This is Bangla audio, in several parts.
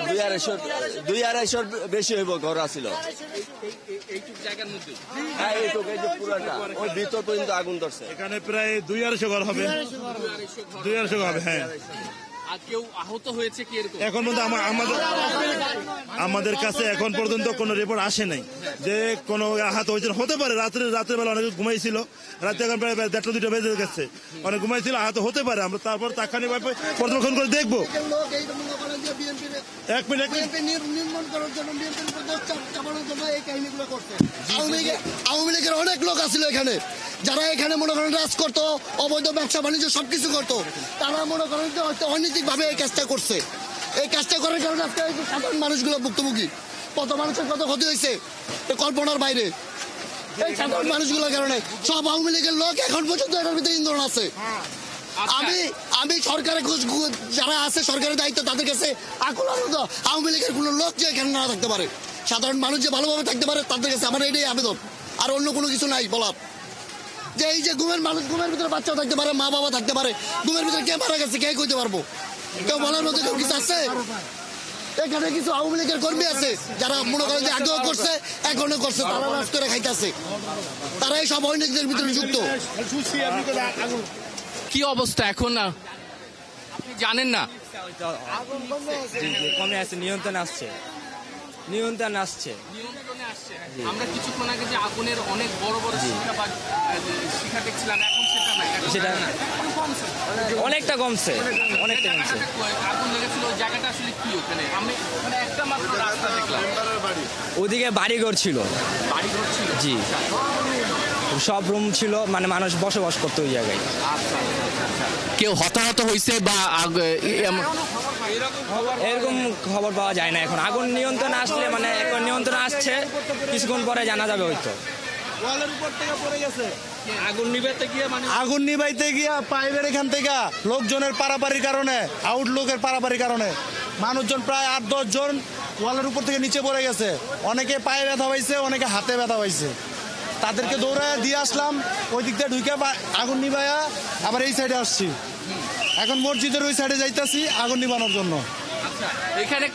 200-250 বেশি হইব ঘর আছিল। হ্যাঁ, এইটুকু এই যে পুরাটা ওই ভিতর পর্যন্ত আগুন ধরছে। এখানে প্রায় 250 ঘর হবে, 250 ঘর হবে। হ্যাঁ, কেউ আহত হয়েছে কি এরকম? এখন পর্যন্ত আমাদের কাছে এখন পর্যন্ত কোনো রিপোর্ট আসে নাই যে কোনো আহত হয়েছে। হতে পারে রাত্রের বেলা অনেকে ঘুমাইছিল, রাতে এখন প্রায় 1:30-2টা বেজে গেছে, অনেক ঘুমাইছিল, আহত হতে পারে। আমরা তারপর তাৎক্ষণিক ভাবে পর্যবেক্ষণ করে দেখবো। এক মিনিট, আওয়ামী লীগের অনেক লোক আছিল এখানে, যারা এখানে মনে করেন রাজ করতো, অবৈধ ব্যবসা বাণিজ্য সবকিছু করতো। তারা মনে করেন যে হয়তো অনৈতিক ভাবে এই কাজটা করছে। এই কাজটা করার কারণে আজকে সাধারণ মানুষগুলো ভুক্তভোগী। কত মানুষের কত ক্ষতি হয়েছে কল্পনার বাইরে। এই সাধারণ মানুষগুলোর কারণে সব আওয়ামী লীগের লোক এখন পর্যন্ত এটার ভিতরে ইন্ধন আছে। আমি সরকারের যারা আছে সরকারের দায়িত্ব তাদের কাছে আকুল আনন্দ, আওয়ামী লীগের কোনো লোক যে এখানে না থাকতে পারে, সাধারণ মানুষ যে ভালোভাবে থাকতে পারে তাদের কাছে আমার এটাই আবেদন। আর অন্য কোনো কিছু নাই বলার। যে এই যে ঘুমের মানুষ, ঘুমের ভিতরে বাচ্চাও থাকতে পারে, মা বাবা থাকতে পারে, ঘুমের ভিতরে কে মারা গেছে কে কইতে পারবো? কেউ বলার মধ্যে কেউ কিছু আছে? এখানে কিছু আওয়ামী লীগের কর্মী আছে যারা মনে করেন যে আগেও করছে এখনো করছে, তারা রাজ করে খাইতেছে, তারা এই সব অনেকদের ভিতরে যুক্ত। কি অবস্থা এখন? আপনি জানেন না? কমে আসছে, নিয়ন্ত্রণে আসছে। আমরা কিছুক্ষণ আগে যে আগুনের অনেক বড় বড় শিখা দেখছিলাম, এখন সেটা নাই, সেটা অনেকটা কমছে। আগুন লেগেছিল ওই জায়গাটা আসলে কি? ওখানে আমি মানে একটা মাত্র রাস্তা দেখলাম, ওদিকে বাড়িঘর ছিল। জি, সব রুম ছিল, মানে মানুষ বসবাস করতো ওই জায়গায়। কেউ হতাহত হয়েছে বা এরকম খবর পাওয়া যায় না এখন। আগুন নিয়ন্ত্রণ আসলে, মানে এখন নিয়ন্ত্রণ আসছে, কিছুক্ষণ পরে জানা যাবে হয়তো। আগুন নিবাইতে গিয়া পাইপের এখান থেকে লোকজনের পারাপারির কারণে, আউটলোকের পারাপারির কারণে মানুষজন প্রায় 8-10 জন ওয়ালের উপর থেকে নিচে পড়ে গেছে। অনেকে পায়ে ব্যথা হয়েছে, অনেকে হাতে ব্যথা হয়েছে। তাদেরকে দৌড়ায় দিয়ে আসলাম, ওই দিক দিয়ে ঢুকে আগুন নিবাইয়া আবার এই সাইডে আসছি। এখন মসজিদের ওই সাইডে যাইতেছি আগুন নিবানোর জন্য। এখানে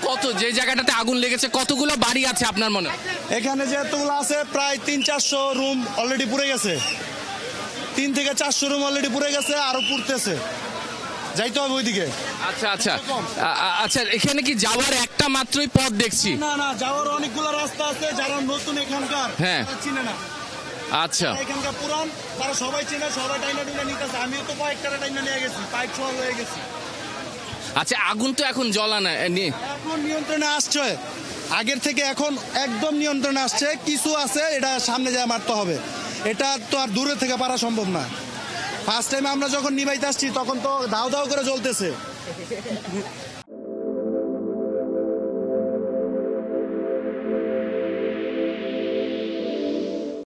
যে জায়গাটাতে আগুন লেগেছে কতগুলো বাড়ি আছে আপনার মনে? এখানে যেগুলো আছে প্রায় 300-400 রুম অলরেডি পুড়ে গেছে। 3 থেকে 400 রুম অলরেডি পুড়ে গেছে, আরো পুড়তেছে, যাইতে হবে ওইদিকে। আচ্ছা, এখানে কি যাওয়ার একটা মাত্রই পথ দেখছি? না, যাওয়ার অনেকগুলো রাস্তা আছে। যারা নতুন এখানকার চিনে না, আচ্ছা, এখানকার পুরান তারা সবাই চেনে, সবাই টাইনা নিতেছে। আমিও তো কয়েকটা টাইনা নিয়ে গেছি, পাইপ সহ হয়ে গেছি। আচ্ছা, আগুন তো এখন জ্বলা না, এখন নিয়ন্ত্রণে আসছে, আগের থেকে এখন একদম নিয়ন্ত্রণে আসছে। কিছু আছে, এটা সামনে যায় মারতে হবে, এটা তো আর দূরে থেকে পারা সম্ভব না। ফার্স্ট টাইম আমরা যখন নিবাইতে আসছি তখন তো দাও দাও করে জ্বলতেছে।